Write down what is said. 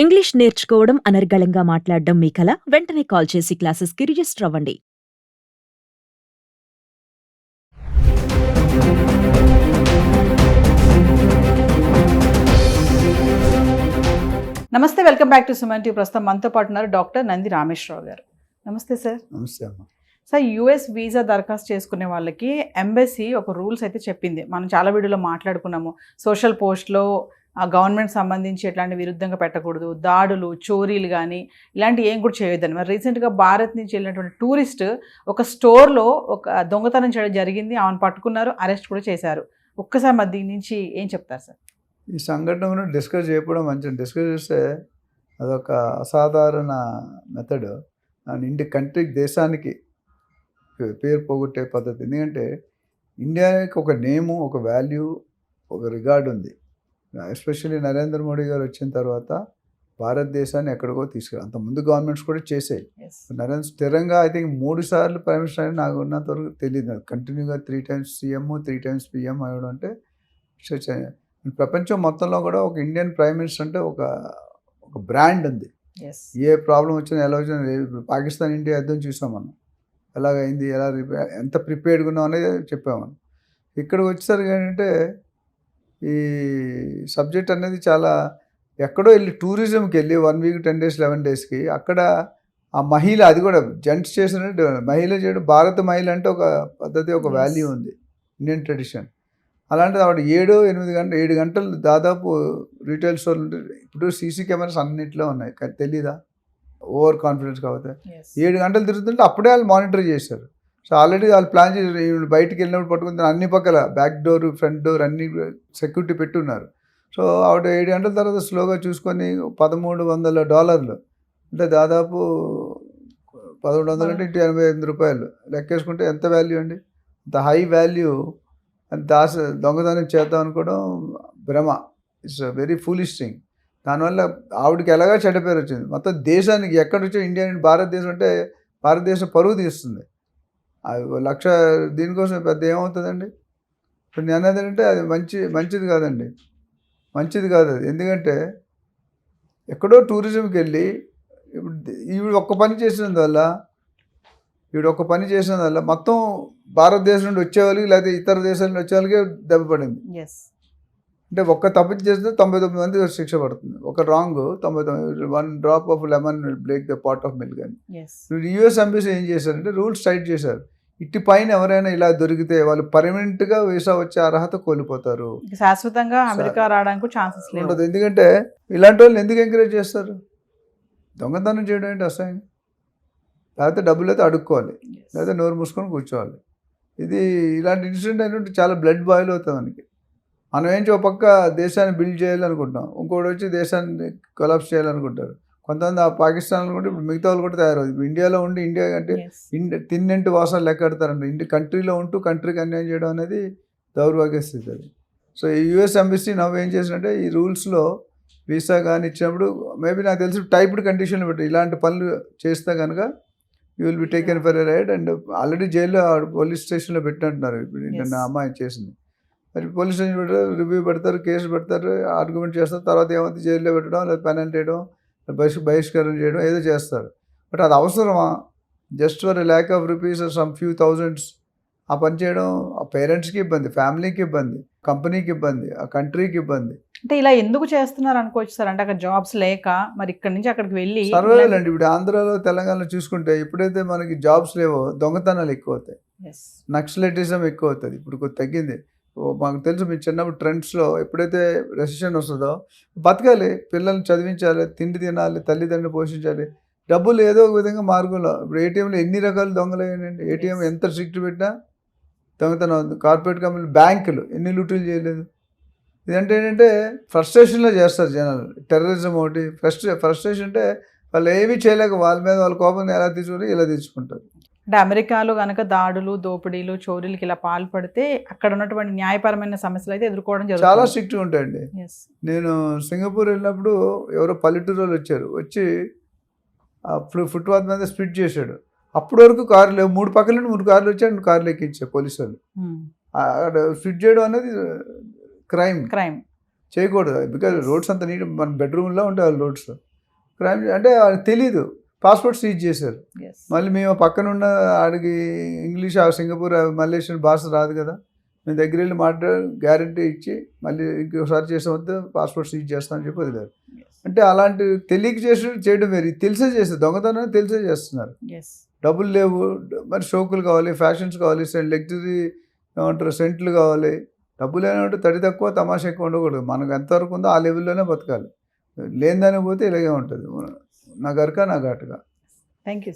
English నేర్చుకోవడం అనర్గళంగా మాట్లాడడం మీ కల? వెంటనే కాల్ చేసి క్లాసెస్‌కి రిజిస్టర్ అవ్వండి. నమస్తే, welcome back to Suman TV. ప్రస్తుతం మనతో పాటు ఉన్నారు డాక్టర్ నంది రామేశ్వరరావు గారు. నమస్తే సార్. నమస్తే అమ్మ. సార్, యూఎస్ వీసా దరఖాస్తు చేసుకునే వాళ్ళకి ఎంబసీ ఒక రూల్స్ అయితే చెప్పింది. మనం చాలా వీడియోలో మాట్లాడుకున్నాము. సోషల్ పోస్ట్లో గవర్నమెంట్ సంబంధించి ఎట్లాంటి విరుద్ధంగా పెట్టకూడదు, దాడులు, చోరీలు కానీ ఇలాంటివి ఏం కూడా చేయొద్దని. మరి రీసెంట్గా భారత్ నుంచి వెళ్ళినటువంటి టూరిస్ట్ ఒక స్టోర్లో ఒక దొంగతనం చేయడం జరిగింది. ఆమెను పట్టుకున్నారు, అరెస్ట్ కూడా చేశారు. ఒక్కసారి మరి దీని నుంచి ఏం చెప్తారు సార్? ఈ సంఘటనను డిస్కస్ చేయడం మంచిది. డిస్కస్ చేస్తే అదొక అసాధారణ మెథడ్. ఇంటి కంట్రీకి, దేశానికి పేరు పోగొట్టే పద్ధతి. ఎందుకంటే ఇండియాకి ఒక నేము, ఒక వాల్యూ, ఒక రిగార్డ్ ఉంది. ఎస్పెషల్లీ నరేంద్ర మోడీ గారు వచ్చిన తర్వాత భారతదేశాన్ని ఎక్కడికో తీసుకెళ్ళి, అంతకుముందు గవర్నమెంట్స్ కూడా చేసాయి. నరేంద్ర స్థిరంగా ఐ థింక్ 3 సార్లు ప్రైమ్ మినిస్టర్ అని నాకు ఉన్నంత వరకు తెలియదు. కంటిన్యూగా 3 times సీఎం, 3 times పిఎం అవ్వడం అంటే ప్రపంచం మొత్తంలో కూడా ఒక ఇండియన్ ప్రైమ్ మినిస్టర్ అంటే ఒక బ్రాండ్ ఉంది. ఏ ప్రాబ్లం వచ్చినా, ఎలా వచ్చినా, పాకిస్తాన్ ఇండియా యుద్ధం చూసాం మనం, ఎలాగైంది, ఎంత ప్రిపేర్డ్గా ఉన్నాం అనేది చెప్పామని. ఇక్కడికి వచ్చేసరికి ఏంటంటే ఈ సబ్జెక్ట్ అనేది చాలా ఎక్కడో వెళ్ళి టూరిజంకి వెళ్ళి 1 week 10 days 11 daysకి అక్కడ ఆ మహిళ, అది కూడా జెంట్స్ చేసినట్టు మహిళ చేయడం, భారత మహిళ అంటే ఒక పద్ధతి, ఒక వాల్యూ ఉంది, ఇండియన్ ట్రెడిషన్. అలాంటిది ఆవిడ 7 గంటలు దాదాపు రీటైల్ స్టోర్లు ఉంటాయి. ఇప్పుడు సీసీ కెమెరాస్ అన్నింటిలో ఉన్నాయి, కానీ తెలీదా? ఓవర్ కాన్ఫిడెన్స్ కాబట్టి 7 గంటలు తిరుగుతుంటే అప్పుడే వాళ్ళు మానిటర్ చేశారు. సో ఆల్రెడీ వాళ్ళు ప్లాన్ చేసి బయటికి వెళ్ళినప్పుడు పట్టుకుని అన్ని పక్కల బ్యాక్ డోర్, ఫ్రంట్ డోర్ అన్ని సెక్యూరిటీ పెట్టున్నారు. సో ఆవిడ 7 గంటల తర్వాత స్లోగా చూసుకొని $1,300 అంటే దాదాపు 1,100 అంటే $85 లెక్కేసుకుంటే ఎంత వాల్యూ అండి? అంత హై వాల్యూ అని దొంగతనం చేద్దాం అనుకోవడం భ్రమ. It's very foolish thing. దానివల్ల ఆవిడకి ఎలాగా చెడ్డ పేరు వచ్చింది. మొత్తం దేశానికి ఎక్కడ వచ్చో ఇండియా, భారతదేశం అంటే భారతదేశం పరువు తీస్తుంది. లక్ష దీనికోసం పెద్ద ఏమవుతుందండి? ఇప్పుడు నేను అనేది అంటే అది మంచిది కాదండి, మంచిది కాదు అది. ఎందుకంటే ఎక్కడో టూరిజంకి వెళ్ళి ఇప్పుడు ఈవిడ ఒక్క పని చేసినందువల్ల మొత్తం భారతదేశం నుండి వచ్చేవాళ్ళకి, లేకపోతే ఇతర దేశాల నుండి వచ్చేవాళ్ళకి దెబ్బ పడింది. అంటే ఒక్క తప్పు చేస్తే 99 మంది శిక్ష పడుతుంది. ఒక wrong 99, 1 drop of lemon will break the pot of milk అని. ఇప్పుడు యూఎస్ ఎంబసీ ఏం చేశారంటే రూల్స్ టైట్ చేశారు. ఇటు పైన ఎవరైనా ఇలా దొరికితే వాళ్ళు పర్మనెంట్గా వీసా వచ్చే అర్హత కోల్పోతారు, శాశ్వతంగా అమెరికా రావడానికి ఛాన్సెస్ ఉండదు. ఎందుకంటే ఇలాంటి వాళ్ళని ఎందుకు ఎంకరేజ్ చేస్తారు? దొంగతనం చేయడం ఏంటి అసహ్యం? లేకపోతే డబ్బులు అయితే అడుక్కోవాలి, లేకపోతే నోరు మూసుకొని కూర్చోవాలి. ఇలాంటి ఇన్సిడెంట్ అయినట్టు చాలా బ్లడ్ బాయిల్ అవుతుంది మనకి. మనం ఏంటి ఒక పక్క దేశాన్ని బిల్డ్ చేయాలనుకుంటున్నాం, ఇంకోటి వచ్చి దేశాన్ని కొలాప్స్ చేయాలనుకుంటారు. కొంతమంది ఆ పాకిస్తాన్ కూడా ఇప్పుడు మిగతా వాళ్ళు కూడా తయారవుతుంది. ఇప్పుడు ఇండియాలో ఉండి ఇండియా అంటే తిన్నింటి వాసాలు లెక్కెడతారంట. కంట్రీలో ఉంటూ కంట్రీకి అన్యాయం చేయడం అనేది దౌర్భాగ్య స్థితి అది. సో ఈ యూఎస్ ఎంబసీ నవ్వు ఏం చేసినట్టే ఈ రూల్స్లో వీసా కానీ ఇచ్చినప్పుడు మేబీ నాకు తెలిసి టైప్డ్ కండిషన్లు పెట్టి ఇలాంటి పనులు చేస్తే కనుక you will be taken for a ride. And already జైల్లో పోలీస్ స్టేషన్లో పెట్టినట్టున్నారు. ఇప్పుడు నిన్న అమ్మాయి చేసింది. మరి పోలీస్ స్టేషన్ పెడతారు, రివ్యూ పెడతారు, కేసు పెడతారు, ఆర్గ్యుమెంట్ చేస్తారు. తర్వాత ఏమైతే జైల్లో పెట్టడం, లేదా పెనల్టీ వేయడం, బహిష్కరణ చేయడం ఏదో చేస్తారు. బట్ అది అవసరమా? Just for lack of rupees some few thousands ఆ పని చేయడం ఆ పేరెంట్స్కి ఇబ్బంది, ఫ్యామిలీకి ఇబ్బంది, కంపెనీకి ఇబ్బంది, ఆ కంట్రీకి ఇబ్బంది. అంటే ఇలా ఎందుకు చేస్తున్నారు అనుకోవచ్చు సార్? అంటే అక్కడ జాబ్స్ లేక మరి ఇక్కడ నుంచి అక్కడికి వెళ్ళి సర్వైవల్ అండి. ఇప్పుడు ఆంధ్రాలో, తెలంగాణలో చూసుకుంటే ఎప్పుడైతే మనకి జాబ్స్ లేవో దొంగతనాలు ఎక్కువ అవుతాయి, నక్సలైటిజం ఎక్కువ అవుతుంది. ఇప్పుడు కొద్ది తగ్గింది. మాకు తెలుసు మీ చిన్నప్పుడు ట్రెండ్స్లో ఎప్పుడైతే రెసిషన్ వస్తుందో బతకాలి, పిల్లల్ని చదివించాలి, తిండి తినాలి, తల్లిదండ్రులు పోషించాలి, డబ్బులు ఏదో ఒక విధంగా మార్గంలో. ఇప్పుడు ఏటీఎంలో ఎన్ని రకాల దొంగలు అయ్యాయండి. ఏటీఎం ఎంత స్ట్రిక్ట్ పెట్టినా దొంగతనం ఉంది. కార్పొరేట్ కంపెనీలు, బ్యాంకులు ఎన్ని లూటీలు చేయలేదు. ఇదంటే ఏంటంటే ఫ్రస్ట్రేషన్లో చేస్తారు జనాలు. టెర్రరిజం ఒకటి ఫ్రస్ట్రేషన్ అంటే వాళ్ళు ఏమీ చేయలేక వాళ్ళ మీద వాళ్ళ కోపం ఎలా తీసుకుని ఇలా తీసుకుంటారు. అంటే అమెరికాలో కనుక దాడులు, దోపిడీలు, చోరీలకి ఇలా పాల్పడితే అక్కడ ఉన్నటువంటి న్యాయపరమైన సమస్యలు అయితే ఎదుర్కోవడం జరుగుతుంది. చాలా స్ట్రిక్ట్గా ఉంటాయండి. నేను సింగపూర్ వెళ్ళినప్పుడు ఎవరో పల్లెటూరు వాళ్ళు వచ్చి ఫుట్పాత్ మీద స్ప్లిట్ చేశాడు. అప్పటి వరకు కార్లు లేవు, 3 పక్కల నుండి 3 కార్లు వచ్చాడు, కార్లు ఎక్కించారు పోలీసు వాళ్ళు. స్ప్లిట్ చేయడం అనేది క్రైమ్. చేయకూడదు. బికాజ్ రోడ్స్ అంత నీట్, మన బెడ్రూమ్లో ఉంటాయి రోడ్స్. క్రైమ్ అంటే వాళ్ళకి తెలీదు, పాస్పోర్ట్ సీజ్ చేశారు. ఎస్ మళ్ళీ మేము పక్కన ఉన్న ఆడికి ఇంగ్లీష్, సింగపూర్, మలేషియన్ భాష రాదు కదా, మేము దగ్గర వెళ్ళి మాట్లాడి గ్యారంటీ ఇచ్చి మళ్ళీ ఇంకోసారి చేసామంటే పాస్పోర్ట్ సీజ్ చేస్తామని చెప్పి వదిలేరు. అంటే అలాంటి తెలియక చేయడం వేరు, ఇది తెలిసే చేస్తారు, దొంగతనం తెలిసే చేస్తున్నారు. ఎస్ డబ్బులు లేవు, మరి షోకులు కావాలి, ఫ్యాషన్స్ కావాలి, లగ్జరీ ఏమంటారు సెంట్లు కావాలి. డబ్బులు ఏమంటే తడి తక్కువ తమాషా ఎక్కువ ఉండకూడదు. మనకు ఎంతవరకు ఉందో ఆ లెవెల్లోనే బతకాలి. లేనిదానికి పోతే ఇలాగే ఉంటుంది, నా గరక నా ఘాటుగా. Thank you.